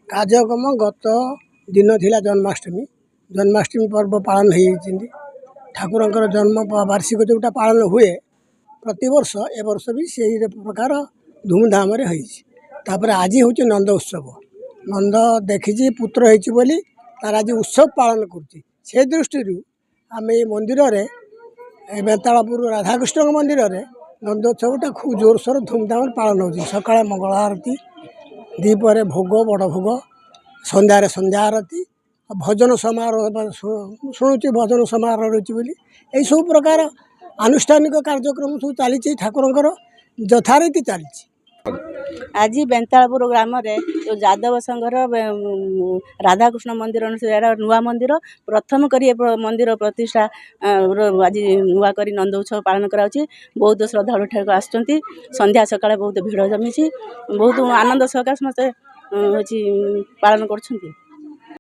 କାର୍ଯ୍ୟକ୍ରମ ଗତ ଦିନ ଥିଲା ଜନ୍ମାଷ୍ଟମୀ। ଜନ୍ମାଷ୍ଟମୀ पर्व पालन होती ठाकुरଙ୍କର जन्म वार्षिक जोटा पालन हुए प्रतिवर्ष ए वर्ष भी से प्रकार धूमधाम होपर आज हूँ नंद उत्सव। नंद देखी पुत्र होली तार आज उत्सव पालन कर दृष्टि आम ये मंदिर बेतालपुर राधाकृष्ण मंदिर में नंदोत्सवटा खूब जोरसोर धूमधाम पालन हो सका मंगल आरती दीपर भोग बड़ भोग संध्यार संध्या आरती भजन समारोह शुणुची भजन समारोह रही यही सब प्रकार आनुष्ठानिक कार्यक्रम सब चली ठाकुर यथारीति चली। आज बेंतालपुर ग्राम जो यादव संघर राधाकृष्ण मंदिर नुआ मंदिर प्रथम करी मंदिर प्रतिष्ठा आज नुआ करी नंद उत्सव पालन कराउछि। बहुत श्रद्धालु ठाक आसुचंती संध्या सकाळे बहुत भीड़ जमी बहुत आनंद सहकार समस्त पालन करछंती।